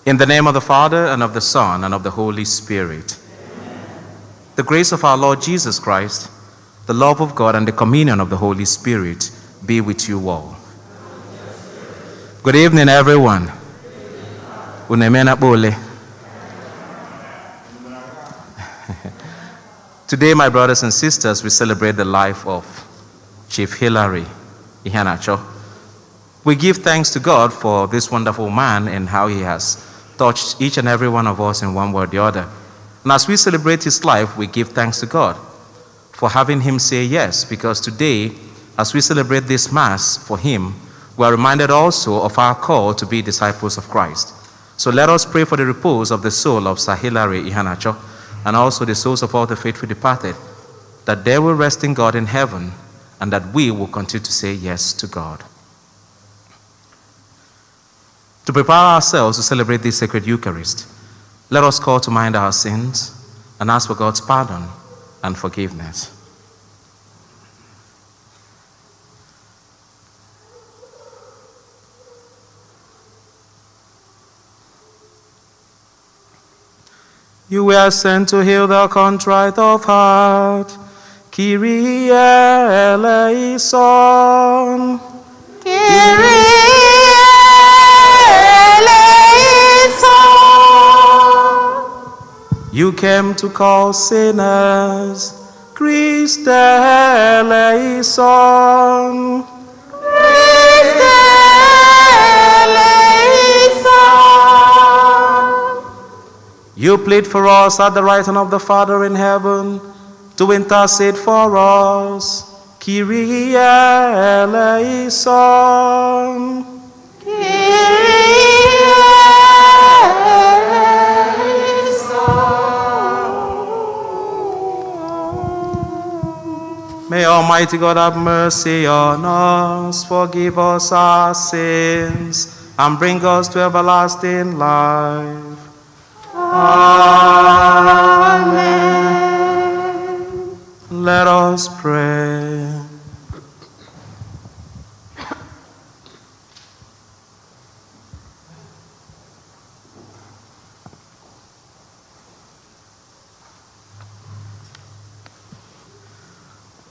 In the name of the Father, and of the Son, and of the Holy Spirit. Amen. The grace of our Lord Jesus Christ, the love of God, and the communion of the Holy Spirit be with you all. Good evening, everyone. Unemena bole. Today, my brothers and sisters, we celebrate the life of Chief Hilary Ihanacho. We give thanks to God for this wonderful man and how he has touched each and every one of us in one way or the other. And as we celebrate his life, we give thanks to God for having him say yes, because today, as we celebrate this Mass for him, we are reminded also of our call to be disciples of Christ. So let us pray for the repose of the soul of Sir Hilary Ihanacho and also the souls of all the faithful departed, that they will rest in God in heaven and that we will continue to say yes to God. To prepare ourselves to celebrate this sacred Eucharist, let us call to mind our sins and ask for God's pardon and forgiveness. You were sent to heal the contrite of heart. Kyrie eleison. Kyrie You came to call sinners. Christe eleison. Christe eleison. You plead for us at the right hand of the Father in heaven to intercede for us. Kyrie eleison. May Almighty God have mercy on us, forgive us our sins, and bring us to everlasting life. Amen. Let us pray.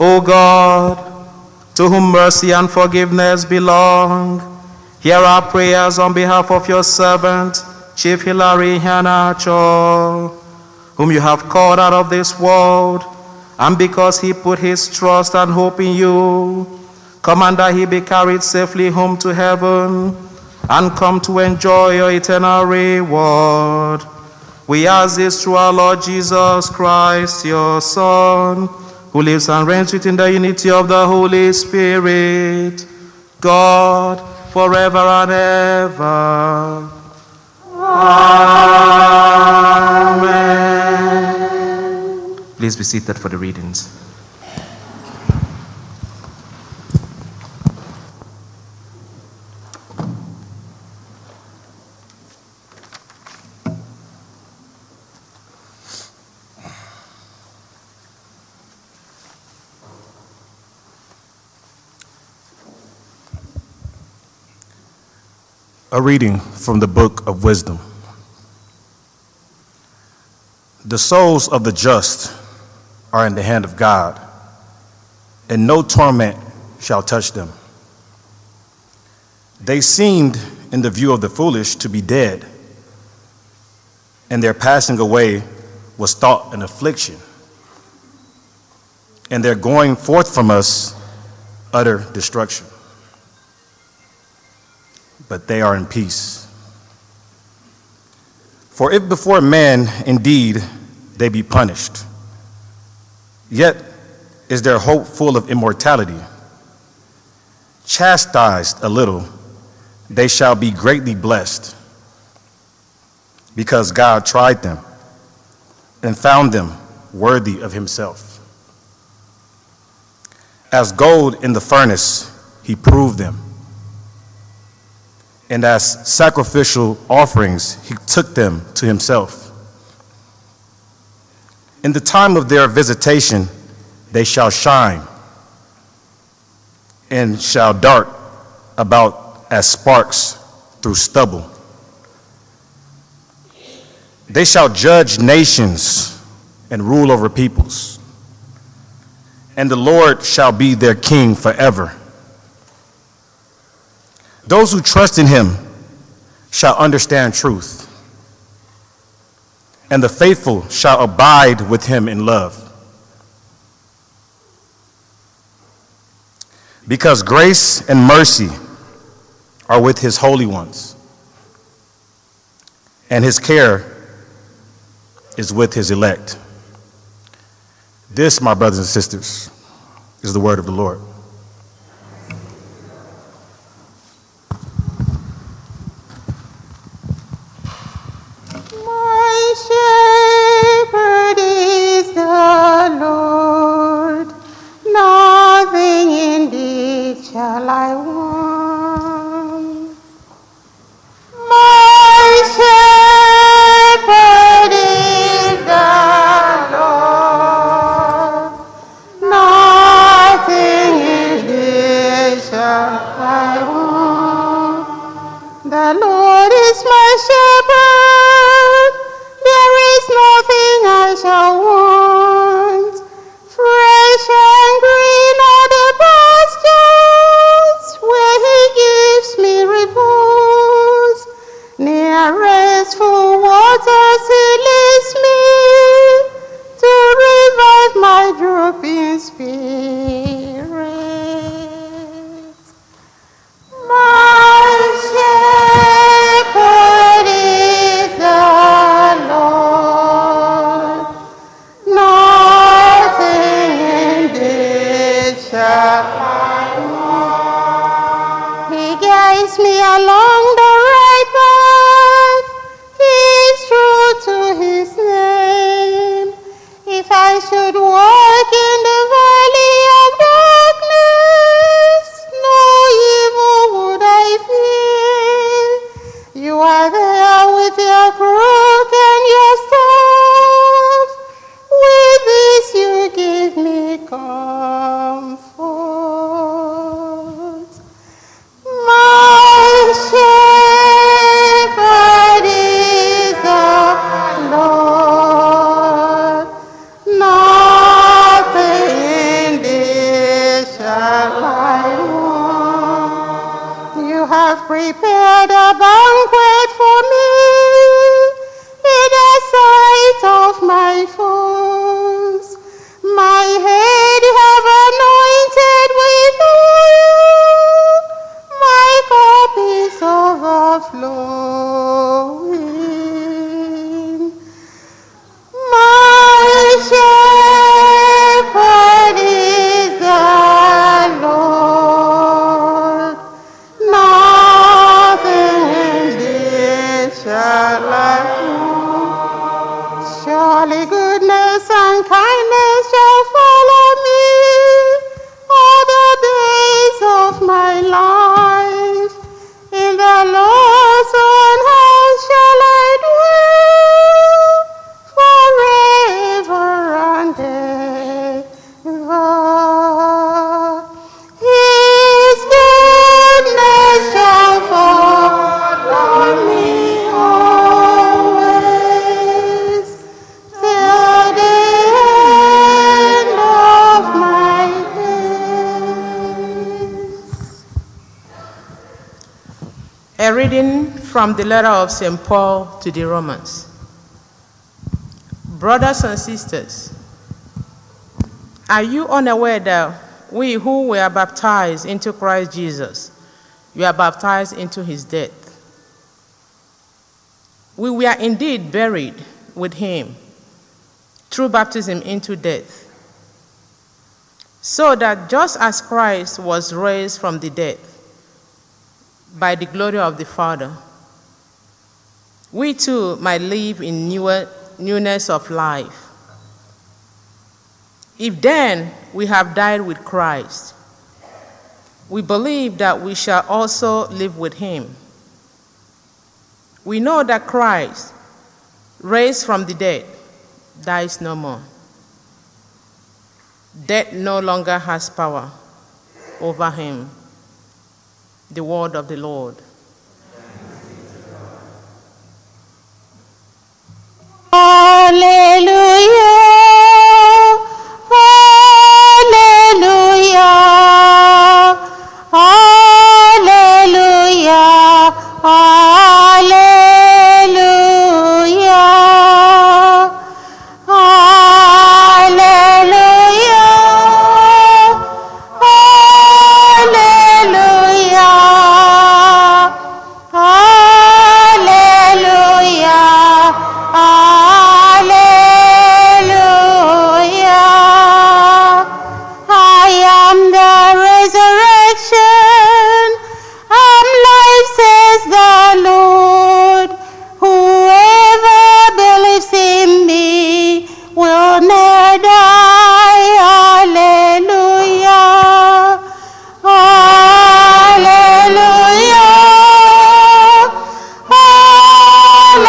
O God, to whom mercy and forgiveness belong, hear our prayers on behalf of your servant, Chief Hilary Ihanacho, whom you have called out of this world, and because he put his trust and hope in you, command that he be carried safely home to heaven and come to enjoy your eternal reward. We ask this through our Lord Jesus Christ, your Son, who lives and reigns within the unity of the Holy Spirit, God, forever and ever. Amen. Please be seated for the readings. A reading from the Book of Wisdom. The souls of the just are in the hand of God, and no torment shall touch them. They seemed, in the view of the foolish, to be dead, and their passing away was thought an affliction, and their going forth from us utter destruction. But they are in peace. For if before man indeed they be punished, yet is their hope full of immortality. Chastised a little, they shall be greatly blessed, because God tried them and found them worthy of himself. As gold in the furnace, he proved them. And as sacrificial offerings, he took them to himself. In the time of their visitation, they shall shine and shall dart about as sparks through stubble. They shall judge nations and rule over peoples, and the Lord shall be their king forever. Those who trust in him shall understand truth, and the faithful shall abide with him in love. Because grace and mercy are with his holy ones, and his care is with his elect. This, my brothers and sisters, is the word of the Lord. My shepherd is the Lord, nothing indeed shall I want. My shepherd is the Lord, nothing indeed shall I want. The Lord is my shepherd, there is nothing I shall want. Fresh and green are the pastures, where he gives me repose. Near restful waters he leads me, to revive my drooping spirit. My shepherd is the Lord, nothing indeed shall I want. He guides me along the right path, he is true to his name. If I should walk in the valley of darkness, no evil would I fear. You are there with your crook and your staff. With this you give me comfort. My shepherd is the Lord, nothing indeed shall I want. You have prepared a banquet for me in the sight of my foes. My head you have anointed with oil, my cup is overflowing. My shepherd is the Lord, nothing indeed shall I want. Surely goodness and kindness shall follow me all the days of my life. In the Lord's own house shall I dwell forever and ever. His goodness shall follow me always, till the end of my days. A reading from the letter of St. Paul to the Romans. Brothers and sisters, are you unaware that we who were baptized into Christ Jesus, we are baptized into his death? We were indeed buried with him through baptism into death, so that just as Christ was raised from the dead by the glory of the Father, we too might live in newness of life. If then we have died with Christ, we believe that we shall also live with him. We know that Christ, raised from the dead, dies no more. Death no longer has power over him. The word of the Lord. Hallelujah. Hallelujah. Hallelujah. Hallelujah. Hallelujah. Hallelujah. I am the resurrection. I'm life, says the Lord. Whoever believes in me will never die. Hallelujah. Hallelujah. Hallelujah.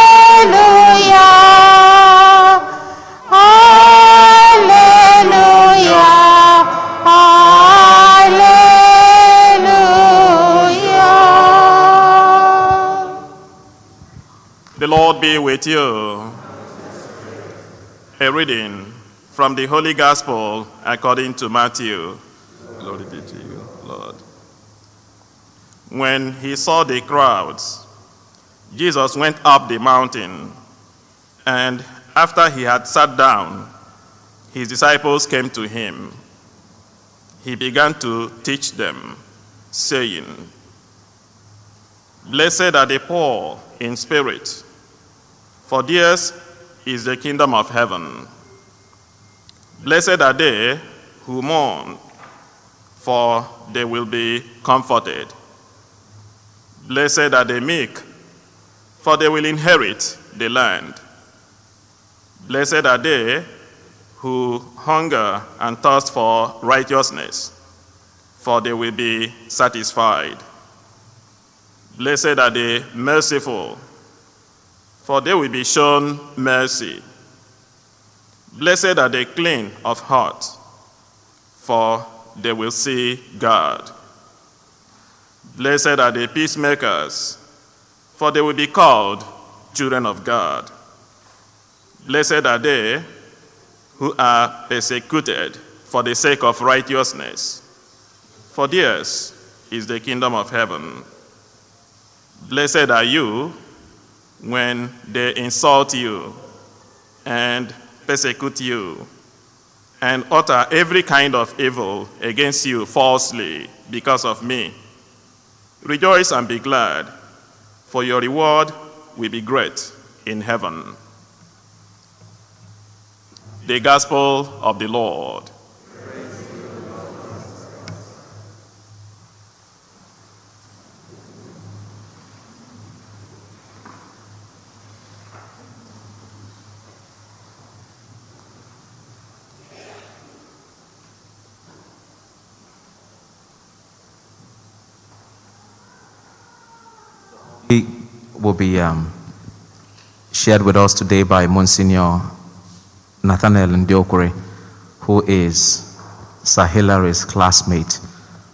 Hallelujah. The Lord be with you. A reading from the Holy Gospel according to Matthew. Glory be to you, Lord. When he saw the crowds, Jesus went up the mountain, and after he had sat down, his disciples came to him. He began to teach them, saying, "Blessed are the poor in spirit, for theirs is the kingdom of heaven. Blessed are they who mourn, for they will be comforted. Blessed are the meek, for they will inherit the land. Blessed are they who hunger and thirst for righteousness, for they will be satisfied. Blessed are the merciful, for they will be shown mercy. Blessed are the clean of heart, for they will see God. Blessed are the peacemakers, for they will be called children of God. Blessed are they who are persecuted for the sake of righteousness, for theirs is the kingdom of heaven. Blessed are you when they insult you and persecute you and utter every kind of evil against you falsely because of me. Rejoice and be glad, for your reward will be great in heaven." The Gospel of the Lord. Will be shared with us today by Monsignor Nathaniel Ndiokure, who is Sir Hilary's classmate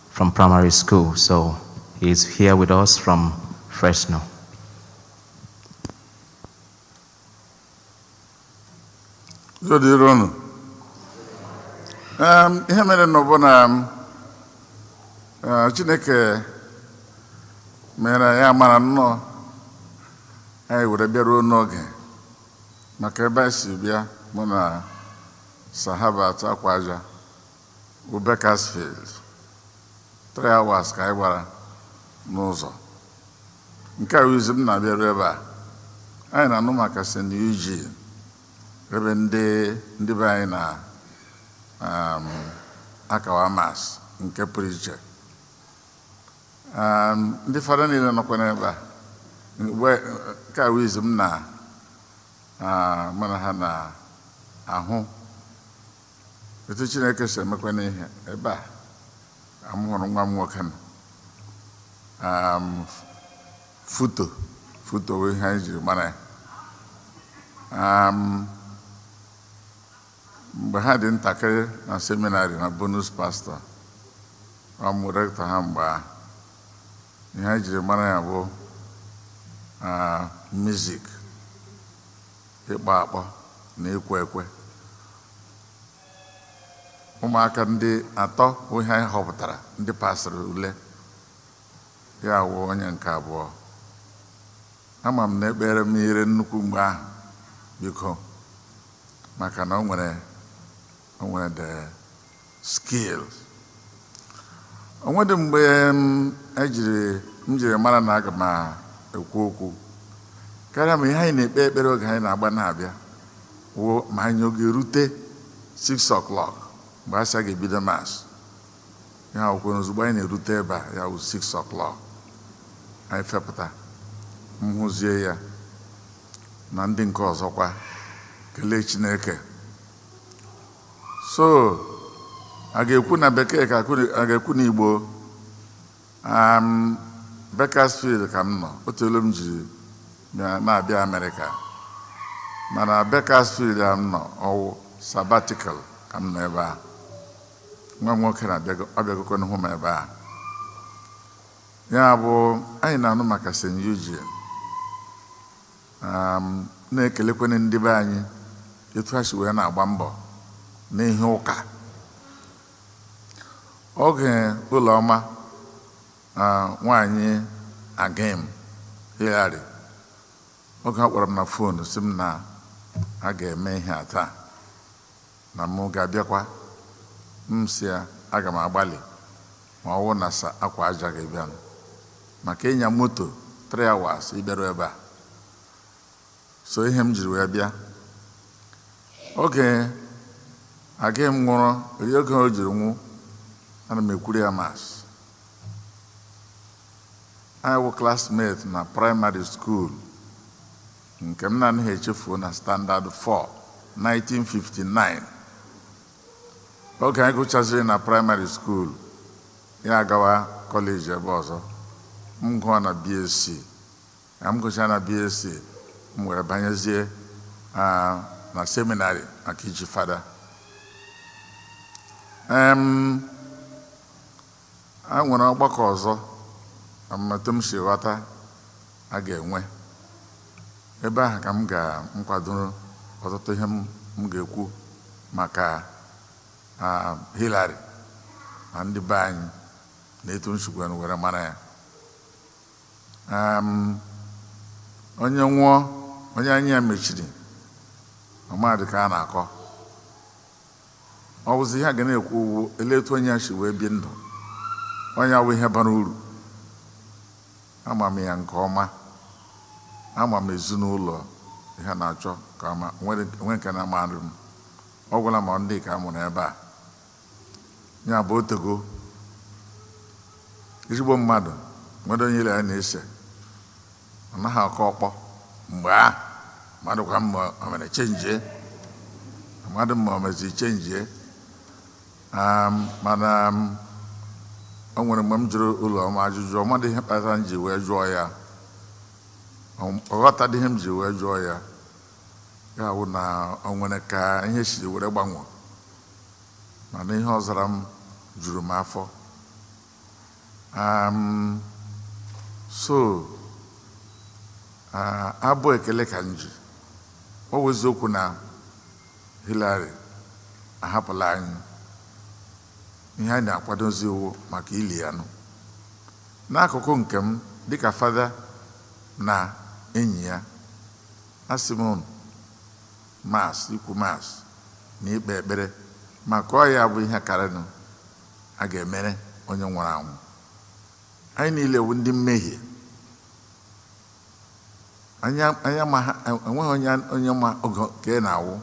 from primary school. So he is here with us from Fresno. Zodironu. Ihe mere n'ọbụ na Chineke mere ya mara nnọọ anyị were bịaruo n'oge maka ebe anyị si bịa mụ na Sahabat Akwaja Bakersfield 3 hours ka anyị gbara n'ụzọ nke a wizi m na-abịaru ebe a anyị na-anụ maka St. Eugene ebe ndị be anyị na akawa mas nke pụrụ iche. Ndị fada niile nọkwa n'ebe a ka wizi m mana ha na-ahụ etu Chineke si emekwa n'ihe ebe a amụrụ nwa m nwoke nọ foto wee ihe anyị jiri mara ya mgbe ha dị ntakịrị na seminarị na bonus pastor ọmụ rektọ ha mgbe ahụ ihe anyị jiri mara ya bụ music ịkpọ akpọ na ekwe ekwe ụmụaka ndị atọ bụ ihe anyị họpụtara ndị pasịrị ule ya wụ onye nke abụọ ama m na ekpere m ire nnukwu mgbe ahụ biko maka na o nwere the skills. Onwede mgbe m jiri mara na aga m ekwu okwu karịa ma ihe anyị na-ekpe ekpere oge anyị na-agba na-abịa wụ ma anyị oge rute 6 o'clock mgbe asị a ga-ebido mas ya akwụkwọ ozugbo anyị na-erute ebe a ya wụ 6 o'clock anyị fepụta m hụzie ya na ndị nke ọzọkwa kelee Chineke. So a ga-ekwu na bekee ka a ga-ekwu n'Igbo Bakersfield ka m nọ otu elu m jiri na-abịa Amerịka mana Bakersfield m nọ ọwụ sabbatical ka m nọ ebe a nwa m nwoke na-abịagokwa n'ihu m ebe a ya bụ anyị na-anụ maka St. Eugene na-ekelekwana ndị be anyị etu ha si wee na-agba mbọ n'ihe ụka oge ụlọma nwaanyị Agim Hillary oge ha kpọrọ m na fon sị m na a ga-eme ihe a taa na m ga-abịakwa m si ya aga m agbalị ma ọ wụ na akwa aja ga-ebịa maka ịnya moto 3 hours ịbịaru ebe a so ihe m jiri wee bịa oge Agim nwụrụ eri oge o jiri nwụ ana m ekwuru ya mas anyị wụ classmate na primary school nke m na-anaghị echefuo na standard 4 1959 oge anyị gụchaziri na primary school ya agawa kọleji ebe ọzọ m gụọ na BSc ya m gụcha na BSc m were banyezie na seminarị maka iji fada a nwere ọgbakọ ọzọ amatu m si ghọta a ga-enwe ebe ahụ ka m ga-nkwadoro ọtụtụ ihe m ga-ekwu maka Hillary na ndị be anyị na etu nsogbu were mara ya onye nwụọ onye anyị ya mechiri ọmadị ka a na-akọ ọ bụzi ihe ga na-ekwu eletu onye si wee bi ndụ onye awụ ihe bara uru ama m ya nke ọma ama m ezinụlọ ihe na-achọ ka ọma nwere nke na-amarị m ọ gwụla ma ndị ka a mụrụ ebe a ya bụ otego ezigbo mmadụ nwere onye ile ya na-ese ọ naghị akọ ọkpọ mgbe a mmadụ kwa mma o mere chenjie mmadụ mma o mezi chenjie mana o nwere mgbe m jụrụ ụlọma ajụjụ ọmadị ihe kpatara m ji wee jụọ ya ọghọtadị ihe m ji wee jụọ ya ya wụ na o nwere ka ihe siri were gbanwe mana ihe ọzara m juru m afọ so abụ ekele ka m ji ọ bụ eziokwu na Hillary ahapụla anyị ihe anyị na-akwadozi iwu maka ili ya nụ n'akụkụ nke m dịka fada na enyi ya asị m mas ikwu mas na ikpe ekpere maka ọ ya bụ ihe karịrị a ga-emere onye nwụrụ anwụ anyị niile bụ ndị mmehie enweghị onye ma oge ka ị na-awụ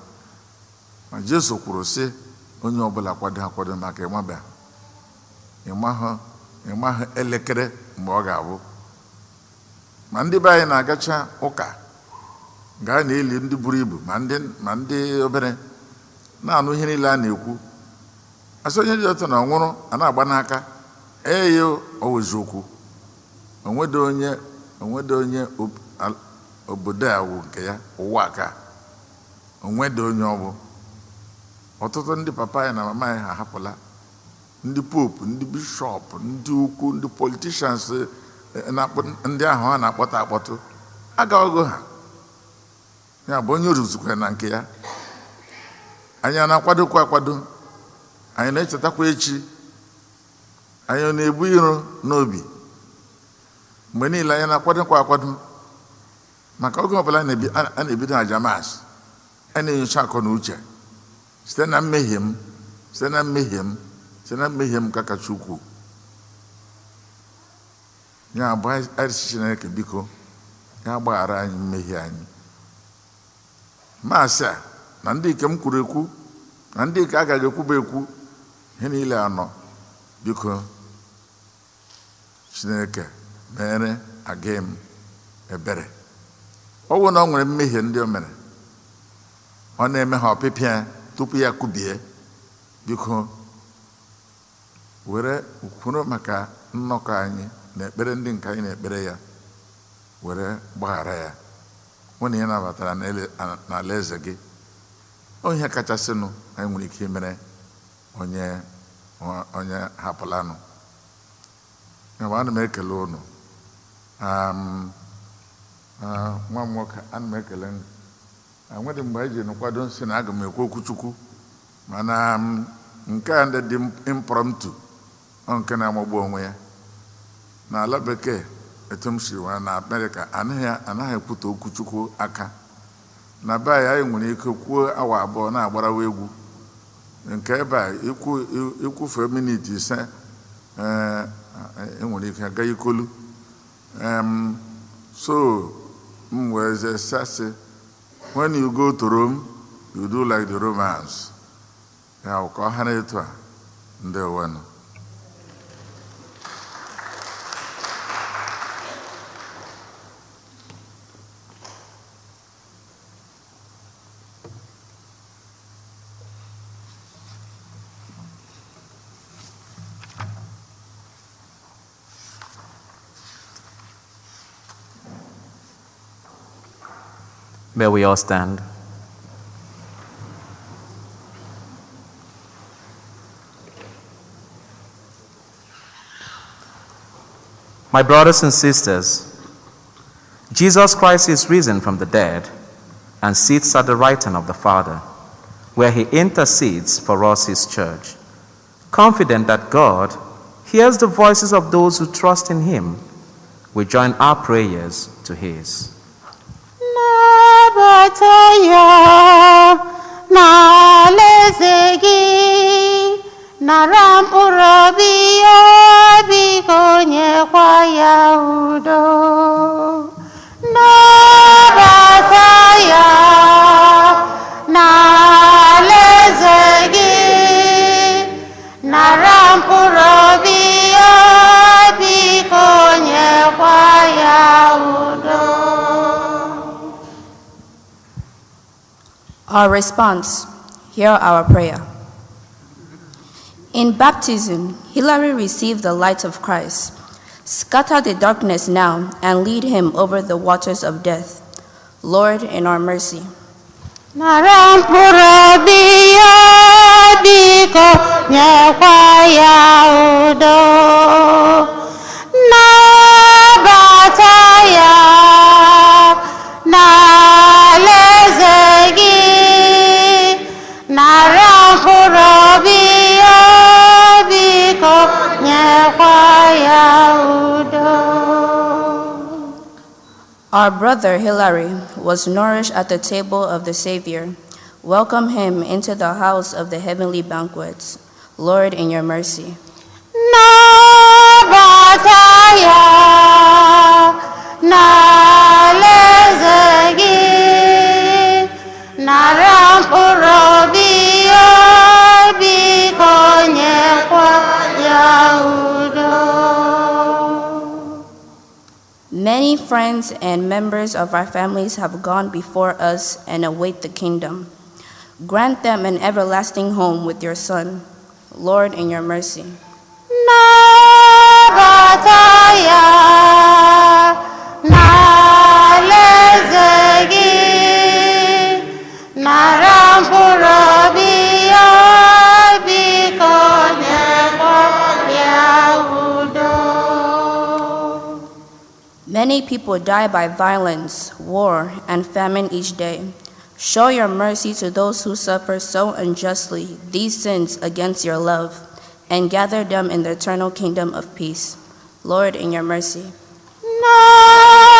ma Jesu kwuru sị onye ọbụla kwado maka ịmahụ elekere mgbe ọ ga-abụ ma ndị be anyị na-agacha ụka gaa na-eli ndị buru ibu ma ndị obere na-anụ ihe niile a na-ekwu asị onye dị otu na nwụrụ a na-agba n'aka oweziokwu onwedo onye obodo a wụ nke ya ụwa ka onwedo onye ọbụ ọtụtụ ndị papa ya na mama ya ha hapụla ndị pope ndị bishọp ndị ukwu ndị politicians ndị ahụ ha na-akpọta akpọtụ agaghị ha ya bụ onye oruzukwa na nke ya anyị na-akwadokwa akwado anyị na-echetakwa echi anyị na-ebu iro n'obi mgbe niile anyị na-akwadokwa akwado maka oge ọbụla a na-ebido aja mas a na-enyocha akọ na uche site na mmehie m ka kacha ukwuu ya bụ anyị Chineke biko ya gbaghara anyị mmehie anyị maasị a na ndị ike m kwuru ekwu na ndị ike agaghị ekwuba ekwu ihe niile anọ biko Chineke mere aga m ebere ọ bụ na ọ nwere mmehie ndị o mere ọ na-eme ha ọpịpịa tupu ya kubie biko were ukwuru maka nnọkọ anyị na ekpere ndị nke anyị na-ekpere ya were gbaghara ya hụ na ya nabatara n'ala eze gị onye kachasịnụ anyị nwere ike imere onye hapụlanụ ana m ekele unu nwa m nwoke ana m ekele nwere mgbe anyị ji nkwado nsị na aga m ekwu okwu Chukwu mana nke a ndị dị impromptu nke na-amagbu onwe ya n'ala bekee etu m siri nwa na Amerịka anaghị ekwuta okwu Chukwu aka na be anyị nwere ike kwuo awa abụọ na-agbarawa egwu nke ebe a ikwufe miniti ise enwere ike aga ikolu so m wee say when you go to Rome you do like the Romans ya ka ọ hara etu a ndị onwenụ May we all stand. My brothers and sisters, Jesus Christ is risen from the dead and sits at the right hand of the Father, where he intercedes for us, his church. Confident that God hears the voices of those who trust in him, we join our prayers to his. Nabataya na lezegi naram urabia bikonye kwa Yahudo. Nabataya na lezegi naram urabia bikonye kwa Yahudo. Our response, hear our prayer. In baptism, Hilary received the light of Christ. Scatter the darkness now and lead him over the waters of death. Lord, in our mercy. Our brother Hilary was nourished at the table of the Savior. Welcome him into the house of the heavenly banquets. Lord, in your mercy. Many friends and members of our families have gone before us and await the kingdom. Grant them an everlasting home with your Son. Lord, in your mercy. Nabataya, nalezegi, narampurabia, bikonye yahudo. Many people die by violence, war, and famine each day. Show your mercy to those who suffer so unjustly these sins against your love, and gather them in the eternal kingdom of peace. Lord, in your mercy. Nabataya,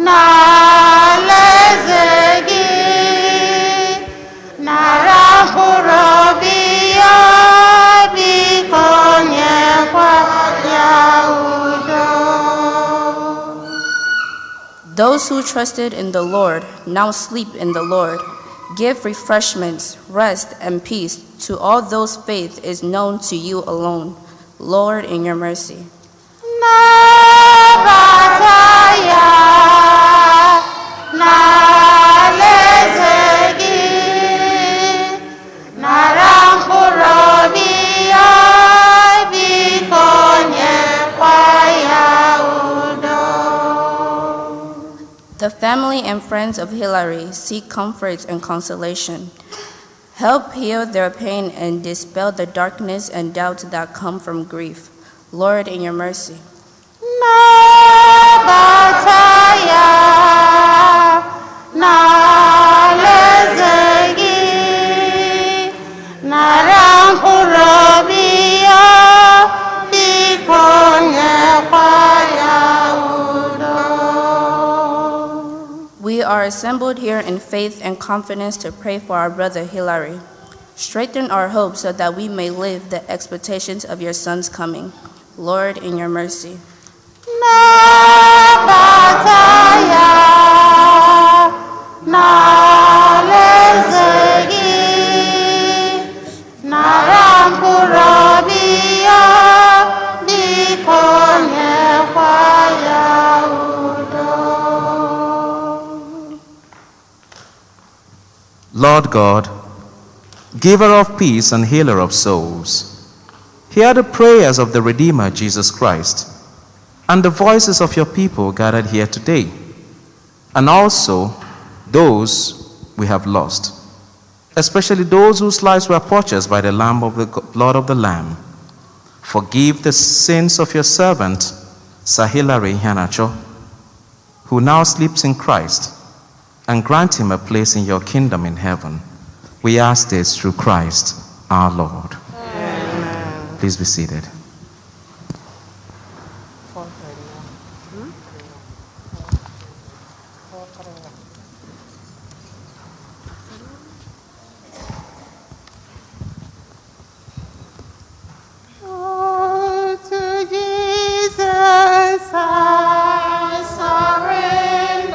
nalezegi, narampurabia, bikonye yahudo. Those who trusted in the Lord now sleep in the Lord. Give refreshments, rest, and peace to all those faith is known to you alone. Lord, in your mercy. Nabataya, nalezegi, narampurabia, bikonye yahudo. The family and friends of Hilary seek comfort and consolation. Help heal their pain and dispel the darkness and doubt that come from grief. Lord, in your mercy. Nabataya, nalezegi, narampurabia, bikonye yahudo. We are assembled here in faith and confidence to pray for our brother Hilary. Strengthen our hope so that we may live the expectations of your son's coming. Lord, in your mercy. Nabataya, nalezegi, narampurabia, bikonye yahudo. Lord God, giver of peace and healer of souls, hear the prayers of the Redeemer Jesus Christ and the voices of your people gathered here today, and also those we have lost, especially those whose lives were purchased by the blood of the Lamb. Forgive the sins of your servant, Sir Hilary Iheanacho, who now sleeps in Christ, and grant him a place in your kingdom in heaven. We ask this through Christ our Lord. Amen. Please be seated. Oh, to Jesus I surrender.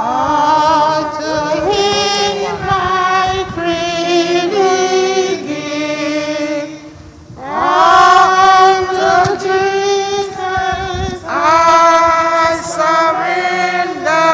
All to Him I freely give. All to Jesus I surrender.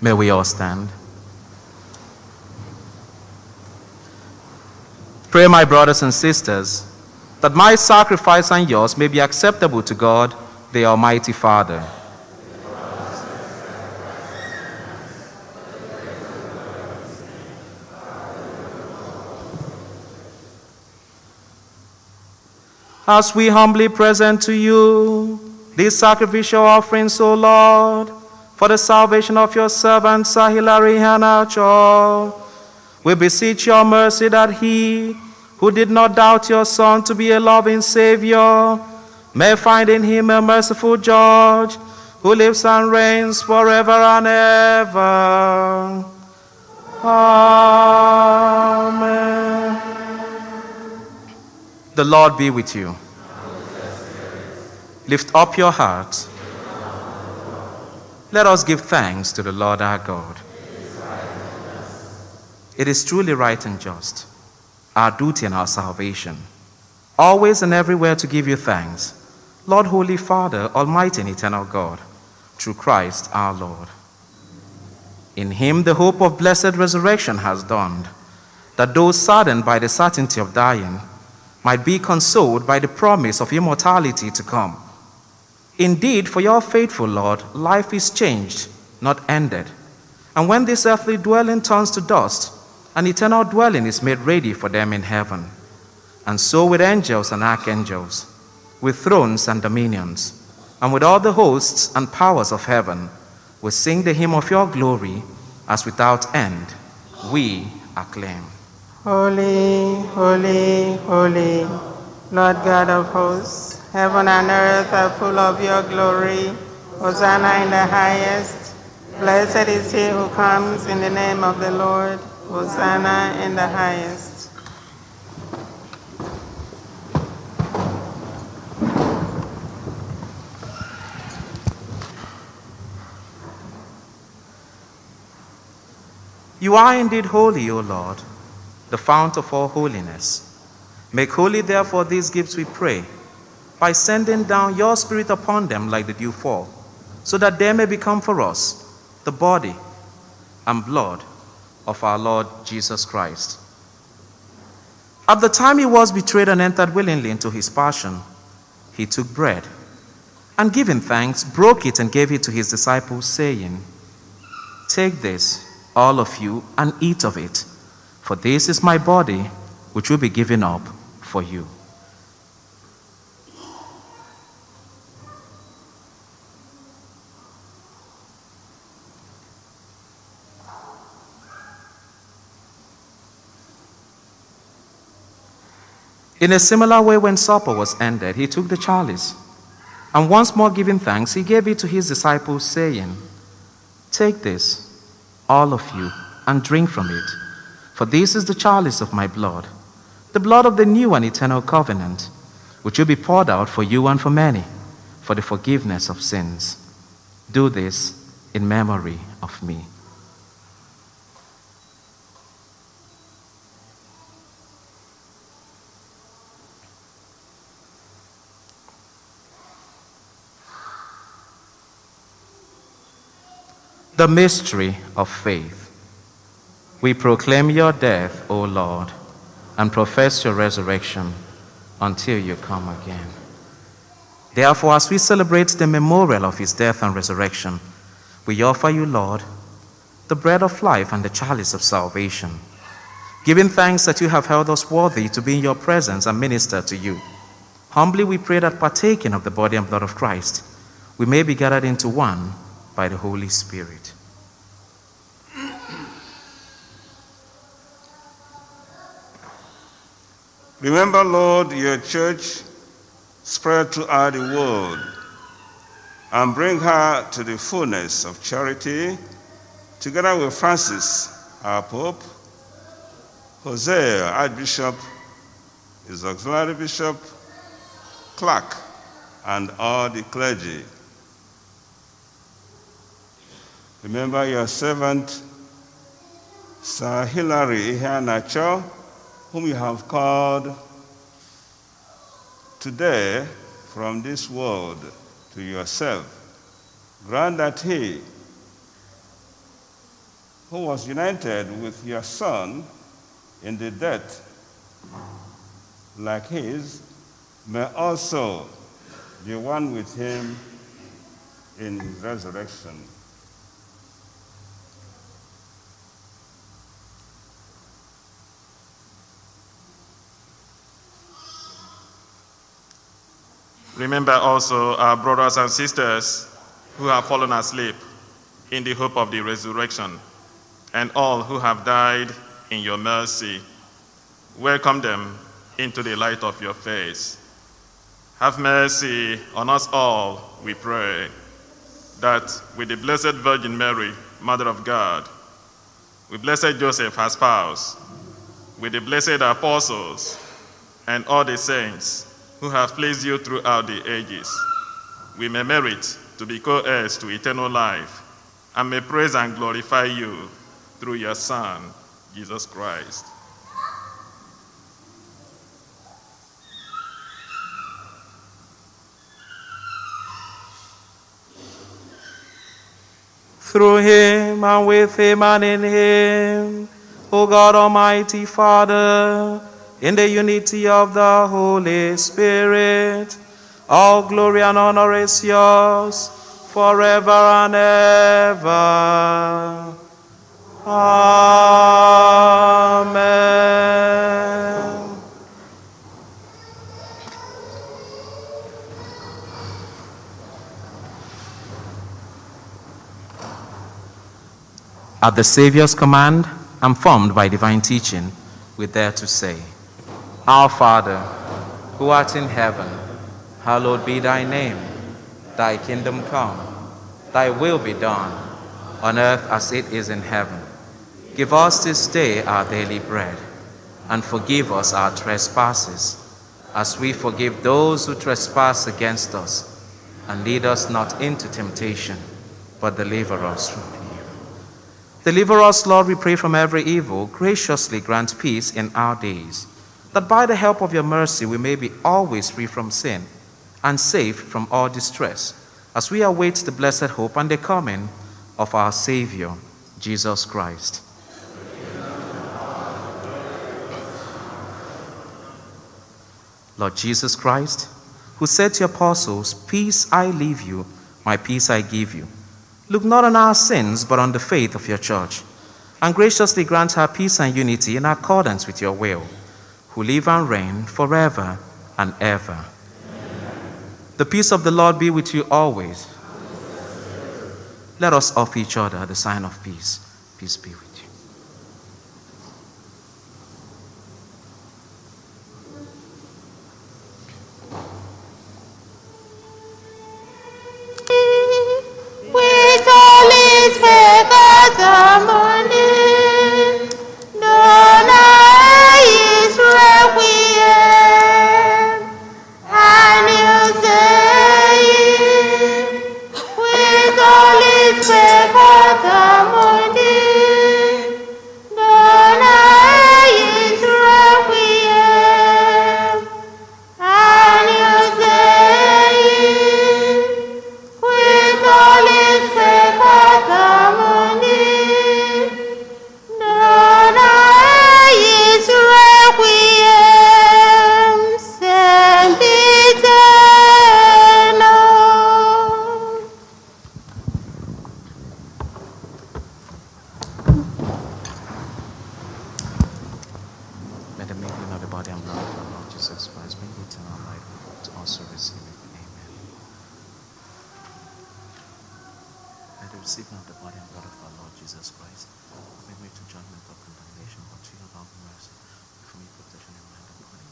May we all stand. Pray, my brothers and sisters, that my sacrifice and yours may be acceptable to God, the Almighty Father. As we humbly present to you these sacrificial offerings, O Lord, for the salvation of your servant, Sir Hilary Iheanacho, we beseech your mercy that he, who did not doubt your Son to be a loving Savior, may find in him a merciful judge, who lives and reigns forever and ever. Amen. The Lord be with you. Lift up your hearts. Let us give thanks to the Lord our God. It is truly right and just, our duty and our salvation, always and everywhere to give you thanks, Lord, Holy Father, Almighty and Eternal God, through Christ our Lord. In him the hope of blessed resurrection has dawned, that those saddened by the certainty of dying might be consoled by the promise of immortality to come. Indeed, for your faithful Lord, life is changed, not ended. And when this earthly dwelling turns to dust, an eternal dwelling is made ready for them in heaven. And so with angels and archangels, with thrones and dominions, and with all the hosts and powers of heaven, we sing the hymn of your glory, as without end we acclaim. Holy, holy, holy, Lord God of hosts, heaven and earth are full of your glory. Hosanna in the highest. Blessed is he who comes in the name of the Lord. Hosanna in the highest. You are indeed holy, O Lord, the fount of all holiness. Make holy, therefore, these gifts, we pray, by sending down your Spirit upon them like the dew fall, so that they may become for us the body and blood of our Lord Jesus Christ. At the time he was betrayed and entered willingly into his passion, he took bread, and giving thanks, broke it and gave it to his disciples, saying, "Take this, all of you, and eat of it. For this is my body, which will be given up for you." In a similar way, when supper was ended, he took the chalice, and once more giving thanks, he gave it to his disciples, saying, "Take this, all of you, and drink from it. For this is the chalice of my blood, the blood of the new and eternal covenant, which will be poured out for you and for many, for the forgiveness of sins. Do this in memory of me." The mystery of faith. We proclaim your death, O Lord, and profess your resurrection until you come again. Therefore, as we celebrate the memorial of his death and resurrection, we offer you, Lord, the bread of life and the chalice of salvation, giving thanks that you have held us worthy to be in your presence and minister to you. Humbly we pray that, partaking of the body and blood of Christ, we may be gathered into one by the Holy Spirit. Remember, Lord, your church spread throughout the world, and bring her to the fullness of charity, together with Francis, our Pope, Hosea, Archbishop, his auxiliary bishop, Clark, and all the clergy. Remember your servant, Sir Hilary Iheanacho, whom you have called today from this world to yourself. Grant that he, who was united with your Son in the death like his, may also be one with him in his resurrection. Remember also our brothers and sisters who have fallen asleep in the hope of the resurrection, and all who have died in your mercy. Welcome them into the light of your face. Have mercy on us all, we pray, that with the Blessed Virgin Mary, Mother of God, with Blessed Joseph, her spouse, with the blessed apostles, and all the saints who have pleased you throughout the ages, we may merit to be co-heirs to eternal life, and may praise and glorify you through your Son, Jesus Christ. Through him, and with him, and in him, O God Almighty Father, in the unity of the Holy Spirit, all glory and honor is yours forever and ever. Amen. At the Savior's command, and formed by divine teaching, we dare to say, Our Father, who art in heaven, hallowed be thy name. Thy kingdom come, thy will be done, on earth as it is in heaven. Give us this day our daily bread, and forgive us our trespasses, as we forgive those who trespass against us. And lead us not into temptation, but deliver us from evil. Deliver us, Lord, we pray, from every evil. Graciously grant peace in our days, that by the help of your mercy we may be always free from sin and safe from all distress, as we await the blessed hope and the coming of our Savior, Jesus Christ. Lord Jesus Christ, who said to your apostles, Peace I leave you, my peace I give you, look not on our sins, but on the faith of your church, and graciously grant her peace and unity in accordance with your will, who live and reign forever and ever. Amen. The peace of the Lord be with you always. Let us offer each other the sign of peace. Peace be with you. With all his favors and money, dona is requiem, and you say, with all his favors and money, dona is requiem, and you say, with all his favors and money, dona is requiem, sempiterno. May the medium of the body and blood of our Lord Jesus Christ bring eternal life to also receive it. Amen. May the receiving of the body and blood of our Lord Jesus Christ be made to judgment or condemnation, but to your love and mercy, from your protection and mind and body.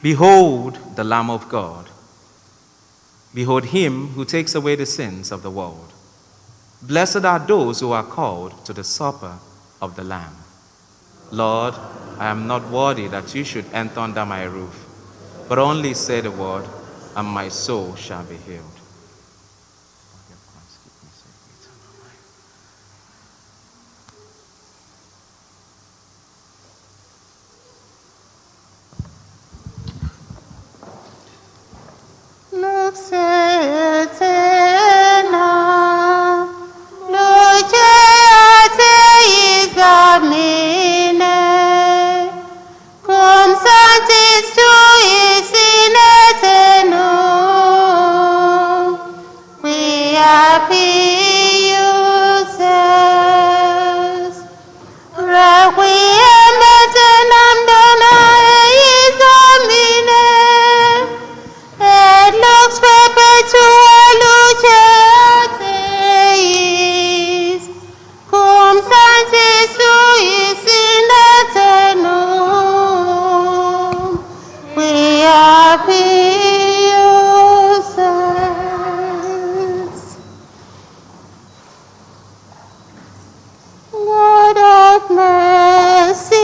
Behold the Lamb of God. Behold him who takes away the sins of the world. Blessed are those who are called to the supper of the Lamb. Lord, I am not worthy that you should enter under my roof, but only say the word, and my soul shall be healed. God of mercy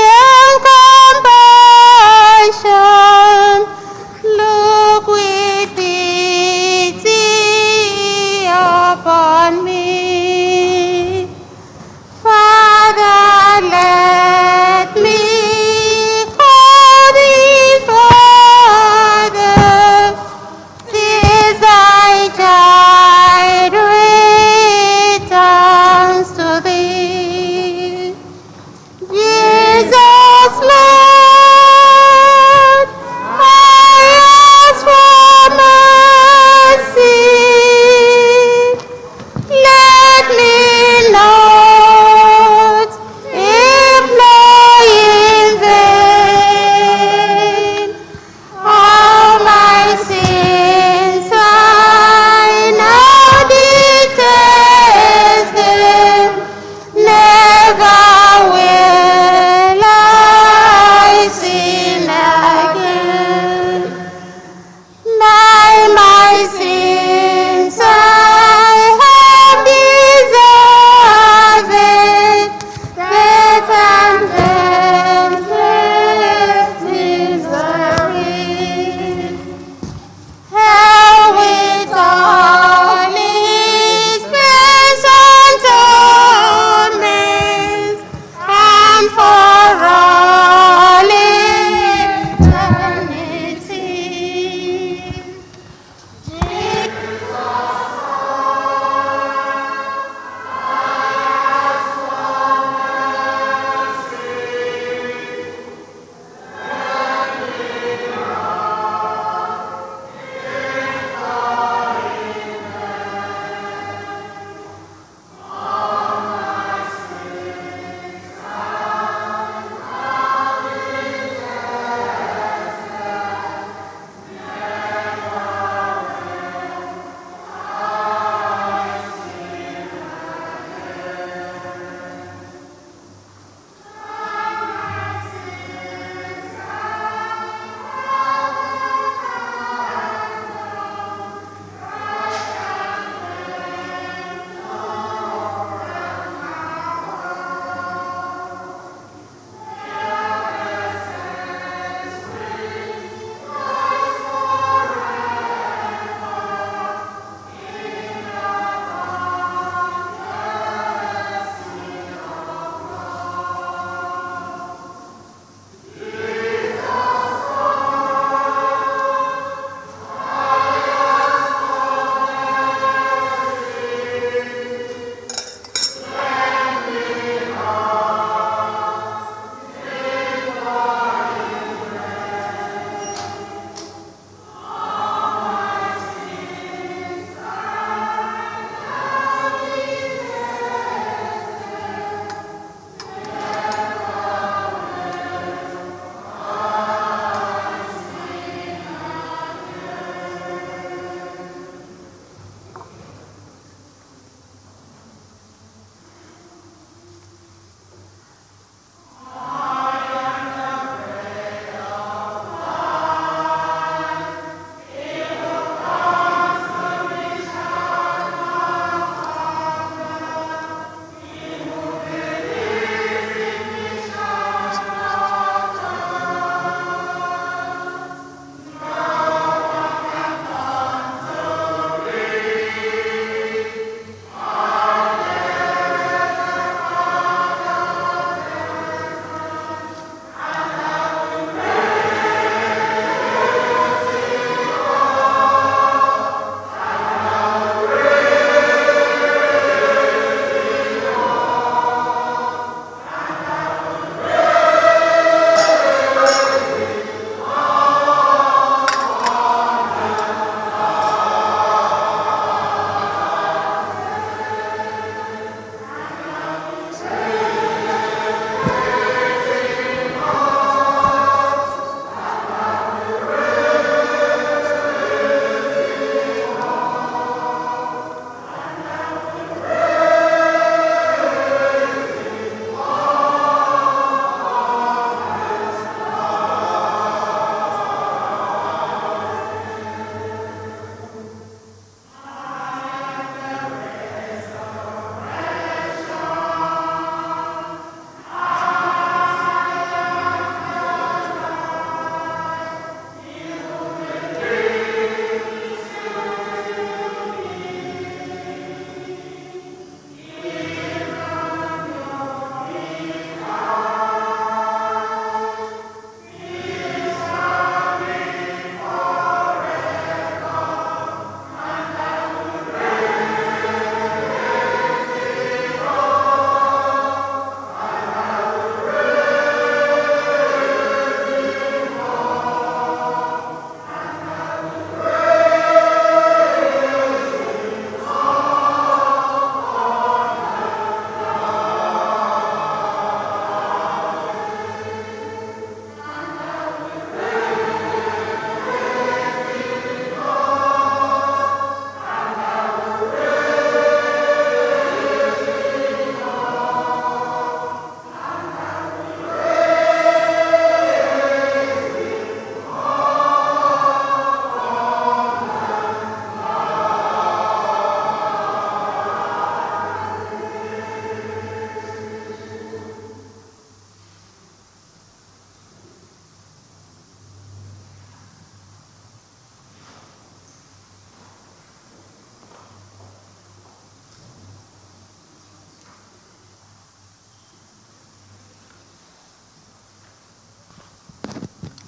and compassion, look with pity upon me. Father, let me call thee Father, since thy child returns to thee.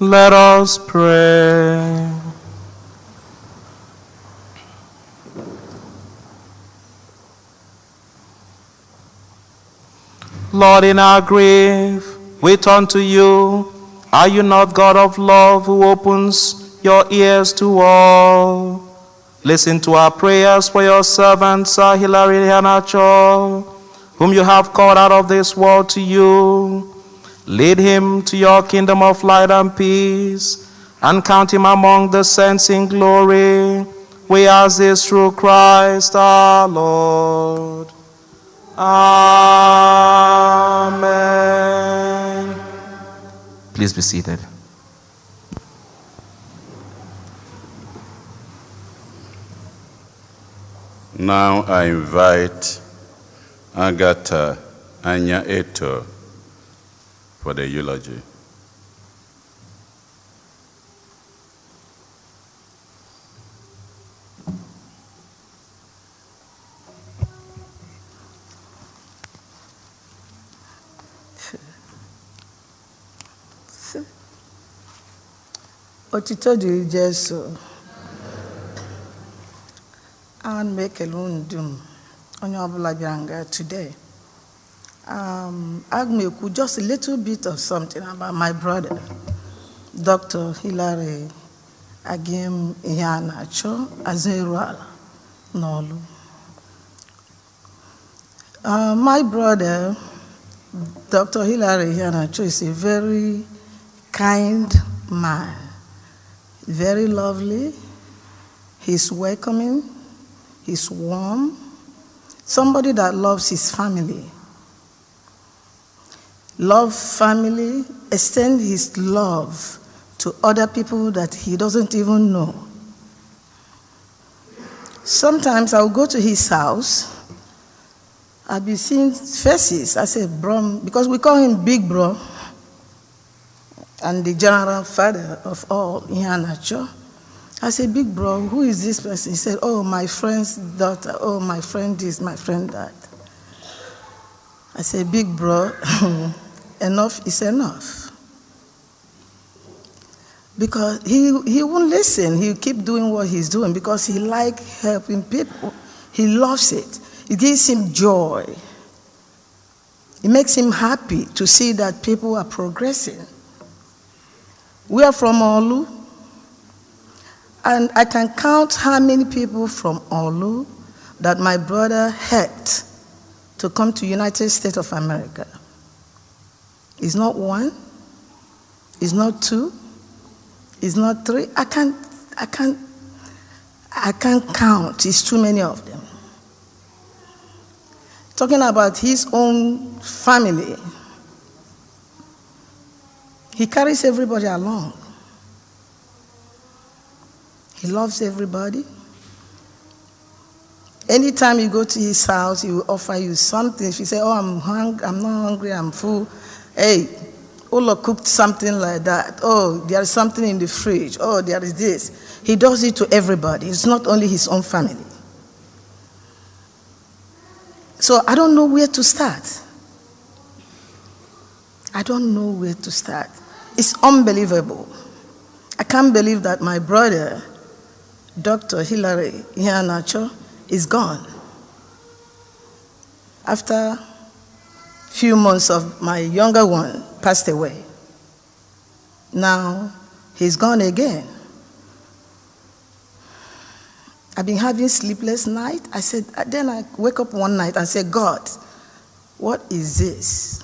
Let us pray. Lord, in our grief, we turn to you. Are you not God of love who opens your ears to all? Listen to our prayers for your servant, Sir Hilary Iheanacho, whom you have called out of this world to you. Lead him to your kingdom of light and peace, and count him among the saints in glory. We ask this through Christ our Lord. Amen. Please be seated. Now I invite Agatha Anya Eto for the eulogy. Otito di Jesu. And make a loan doom on your blaganga today. Agmeku, just a little bit of something about my brother, Dr. Hilary Agim Iheanacho Azeruala Nolu. My brother, Dr. Hilary Iheanacho, is a very kind man, very lovely. He's welcoming, he's warm, somebody that loves his family. Love family, extend his love to other people that he doesn't even know. Sometimes I'll go to his house, I'll be seeing faces. I say, bro, because we call him Big Bro, and the general father of all, Iheanacho. I said, Big Bro, who is this person? He said, oh, my friend's daughter. Oh, my friend this, my friend that. I said, Big Bro, enough is enough. Because he won't listen. He'll keep doing what he's doing because he likes helping people. He loves it. It gives him joy. It makes him happy to see that people are progressing. We are from Olu, and I can count how many people from Olu that my brother helped to come to United States of America. It's not one, it's not two, it's not three. I can't count. It's too many of them. Talking about his own family, he carries everybody along. He loves everybody. Anytime you go to his house, he will offer you something. If you say, oh, I'm hungry, I'm not hungry, I'm full. Hey, Ola cooked something like that. Oh, there is something in the fridge. Oh, there is this. He does it to everybody. It's not only his own family. So I don't know where to start. I don't know where to start. It's unbelievable. I can't believe that my brother, Dr. Hilary Iheanacho, is gone. After a few months of my younger one passed away. Now he's gone again. I've been having sleepless nights. Then I wake up one night and say, God, what is this?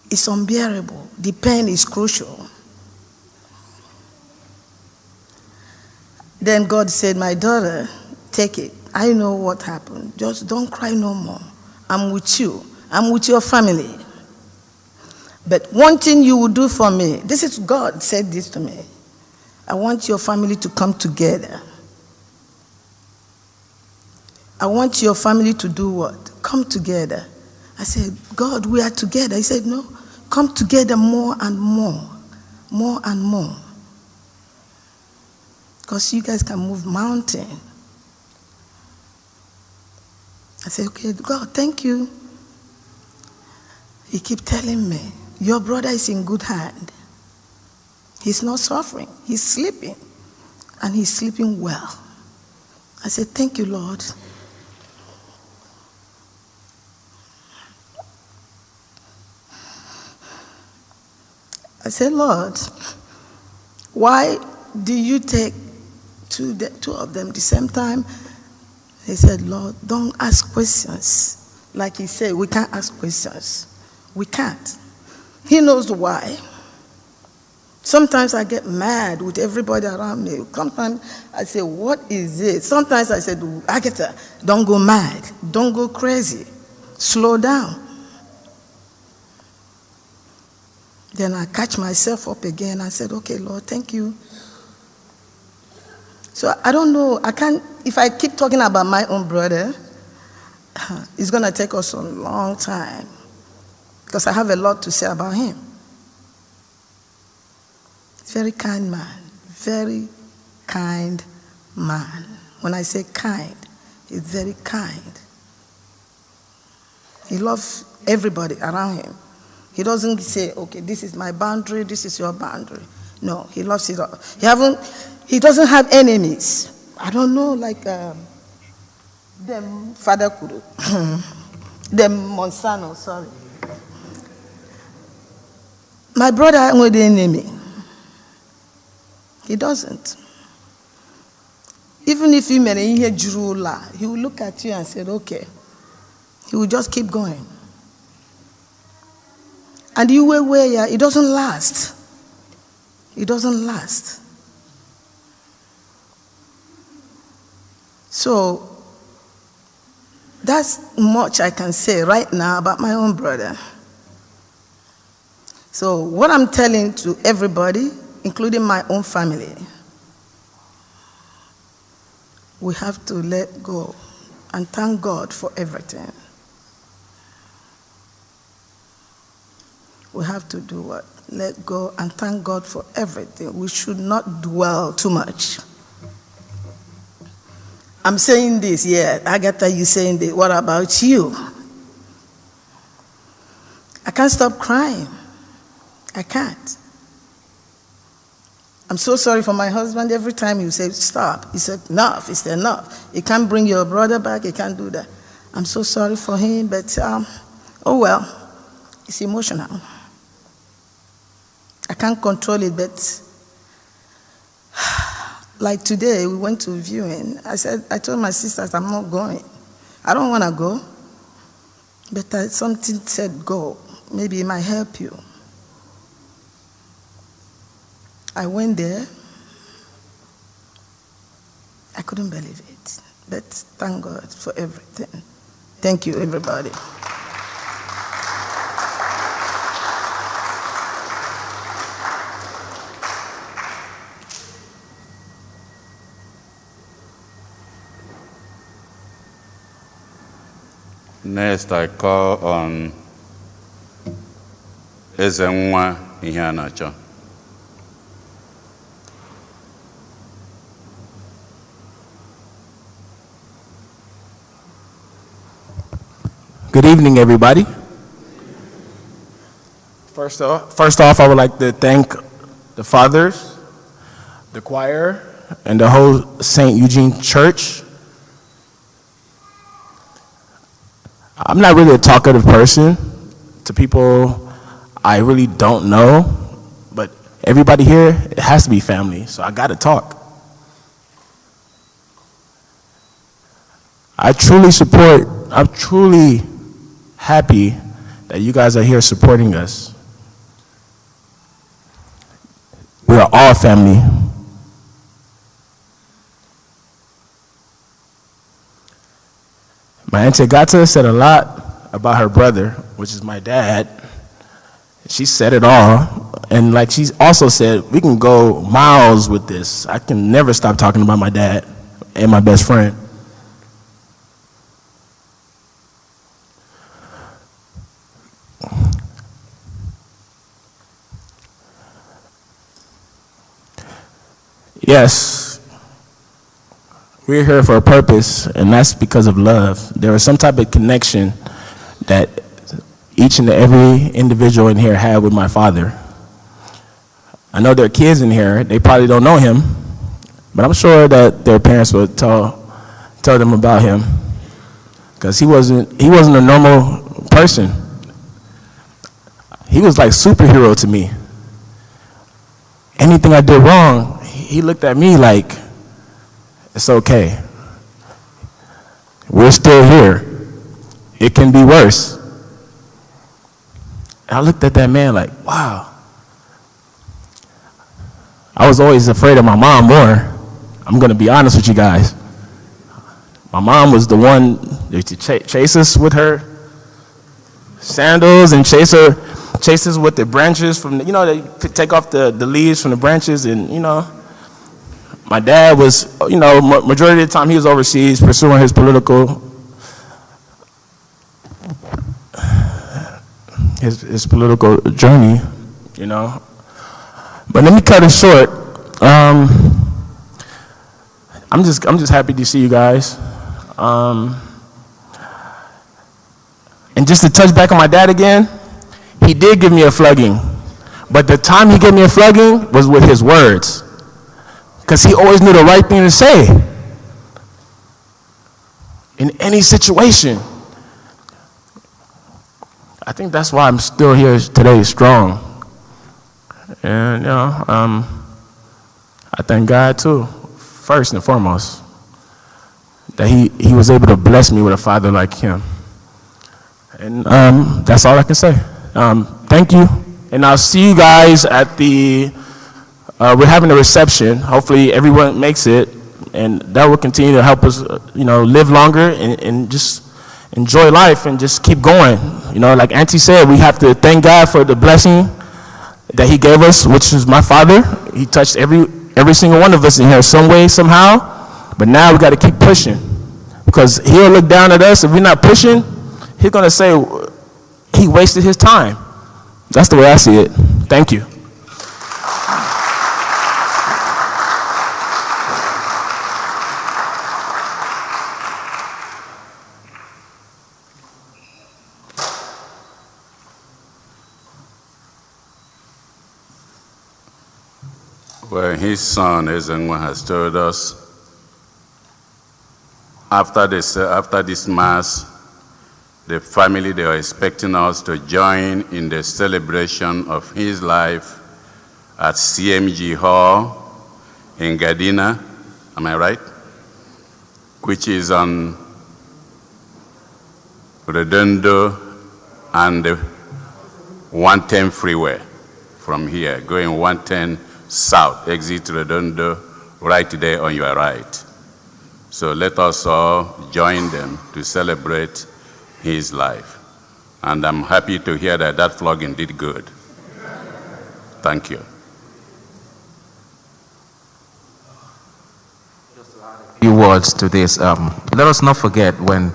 It's unbearable. The pain is crucial. Then God said, my daughter, take it. I know what happened. Just don't cry no more. I'm with you. I'm with your family. But one thing you will do for me, this is God said this to me. I want your family to come together. I want your family to do what? Come together. I said, God, we are together. He said, no, come together more and more. More and more. Because you guys can move mountain. I said, okay, God, thank you. He kept telling me, your brother is in good hand. He's not suffering. He's sleeping. And he's sleeping well. I said, thank you, Lord. I said, Lord, why do you take two of them the same time? He said, Lord, don't ask questions. Like he said, we can't ask questions. We can't. He knows why. Sometimes I get mad with everybody around me. Sometimes I say, what is it? Sometimes I said, Agatha, don't go mad. Don't go crazy. Slow down. Then I catch myself up again. I said, okay, Lord, thank you. So I don't know. I can't, if I keep talking about my own brother, it's going to take us a long time. Because I have a lot to say about him. Very kind man. Very kind man. When I say kind, he's very kind. He loves everybody around him. He doesn't say, okay, this is my boundary, this is your boundary. No, he loves it all. He doesn't have enemies. I don't know, like them Father Kuru. Them Monsano, sorry. My brother has no enemy. He doesn't. Even if he will look at you and say, okay. He will just keep going. And you will wear, it doesn't last. It doesn't last. So, that's much I can say right now about my own brother. So, what I'm telling to everybody, including my own family, we have to let go and thank God for everything. We have to do what? Let go and thank God for everything. We should not dwell too much. I'm saying this, yeah. Agatha, you saying this. What about you? I can't stop crying. I can't. I'm so sorry for my husband. Every time you say, stop, he said, enough, it's enough. You can't bring your brother back, you can't do that. I'm so sorry for him, but oh well, it's emotional. I can't control it, but like today, we went to viewing. I told my sisters, I'm not going. I don't want to go, but something said go. Maybe it might help you. I went there. I couldn't believe it, but thank God for everything. Thank you, everybody. Next, I call on Ezenwa Ihanacho. Good evening, everybody. First off, I would like to thank the fathers, the choir, and the whole St. Eugene Church. I'm not really a talkative person to people I really don't know, but everybody here, it has to be family, so I gotta talk. I'm truly happy that you guys are here supporting us. We are all family. My Auntie Gata said a lot about her brother, which is my dad. She said it all. And like she also said, we can go miles with this. I can never stop talking about my dad and my best friend. Yes, we're here for a purpose, and that's because of love. There was some type of connection that each and every individual in here had with my father. I know there are kids in here, they probably don't know him, but I'm sure that their parents would tell them about him, because he wasn't a normal person. He was like superhero to me. Anything I did wrong, he looked at me like, it's okay. We're still here. It can be worse. And I looked at that man like, wow. I was always afraid of my mom more. I'm going to be honest with you guys. My mom was the one to chase us with her sandals and chase us with the branches from, they take off the leaves from the branches, and, my dad was, majority of the time he was overseas pursuing his political journey, But let me cut it short. I'm just happy to see you guys. And just to touch back on my dad again, he did give me a flogging. But the time he gave me a flogging was with his words, because he always knew the right thing to say in any situation. I think that's why I'm still here today, strong. And, I thank God, too, first and foremost, that he was able to bless me with a father like him. And that's all I can say. Thank you. And I'll see you guys at we're having a reception. Hopefully everyone makes it. And that will continue to help us, live longer and just enjoy life and just keep going. Like Auntie said, we have to thank God for the blessing that he gave us, which is my father. He touched every single one of us in here some way, somehow. But now we got to keep pushing, because he'll look down at us if we're not pushing. He's going to say he wasted his time. That's the way I see it. Thank you. Well, his son, Ezenwa, has told us, after this Mass, the family, they are expecting us to join in the celebration of his life at CMG Hall in Gardena, am I right? Which is on Redondo and the 110 freeway from here, going 110 south, exit Redondo, right there on your right. So let us all join them to celebrate his life. And I'm happy to hear that flogging did good. Thank you. Just to add a few words to this. Let us not forget, when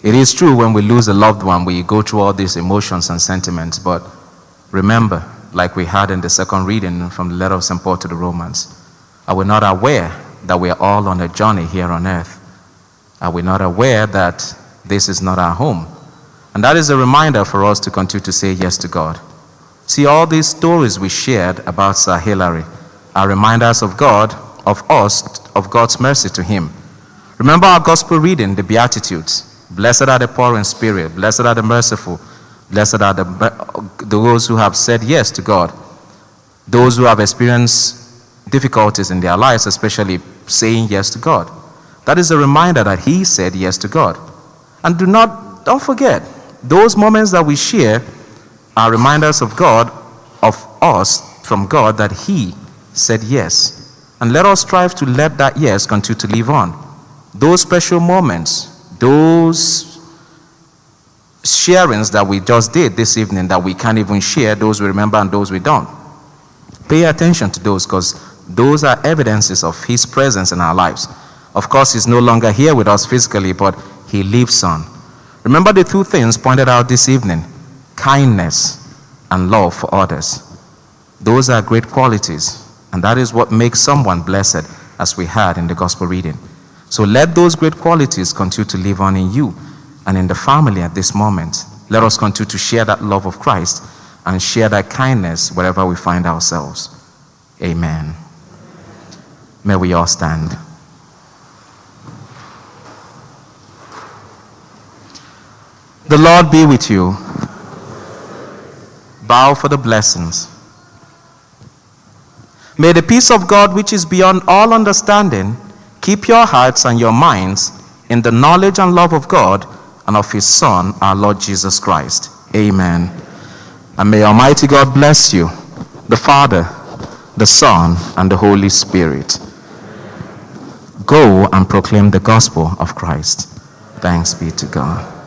it is true, when we lose a loved one, we go through all these emotions and sentiments. But remember, like we had in the second reading from the letter of St. Paul to the Romans, are we not aware that we are all on a journey here on earth? Are we not aware that this is not our home? And that is a reminder for us to continue to say yes to God. See, all these stories we shared about Sir Hilary are reminders of God, of us, of God's mercy to him. Remember our gospel reading, the Beatitudes. Blessed are the poor in spirit, blessed are the merciful, blessed are those who have said yes to God, those who have experienced difficulties in their lives, especially saying yes to God. That is a reminder that he said yes to God. And don't forget, those moments that we share are reminders of God, of us, from God, that he said yes. And let us strive to let that yes continue to live on. Those special moments, those sharings that we just did this evening that we can't even share, those we remember and those we don't. Pay attention to those, because those are evidences of his presence in our lives. Of course, he's no longer here with us physically, but he lives on. Remember the two things pointed out this evening: kindness and love for others. Those are great qualities, and that is what makes someone blessed, as we had in the gospel reading. So let those great qualities continue to live on in you and in the family at this moment. Let us continue to share that love of Christ and share that kindness wherever we find ourselves. Amen. May we all stand. The Lord be with you. Bow for the blessings. May the peace of God, which is beyond all understanding, keep your hearts and your minds in the knowledge and love of God and of his Son, our Lord Jesus Christ. Amen. And may Almighty God bless you, the Father, the Son, and the Holy Spirit. Go and proclaim the gospel of Christ. Thanks be to God.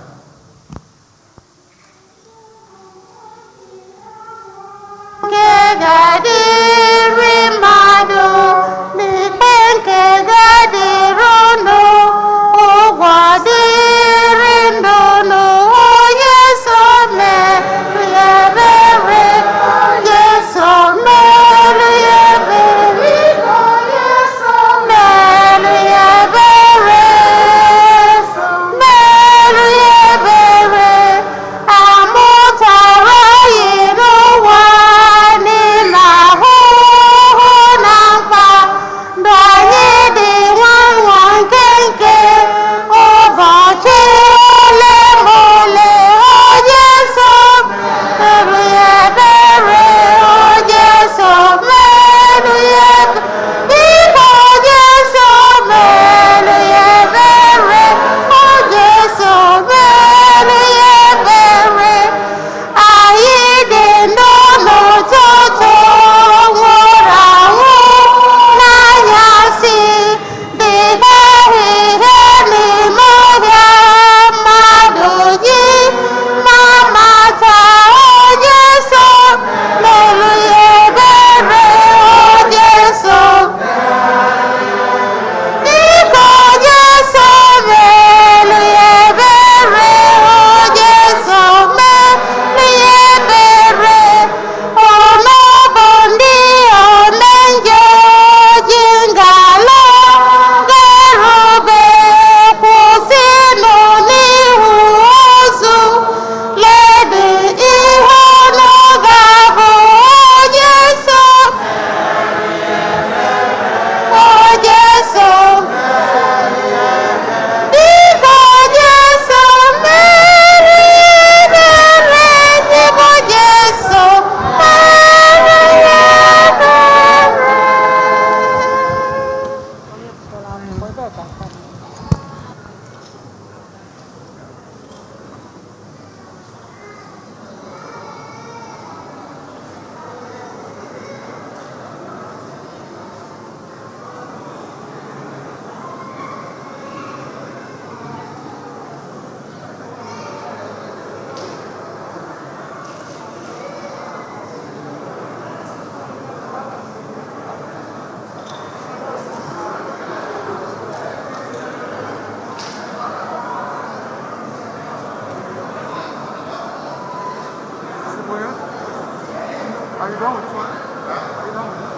Are you done with this one? Are you done with this?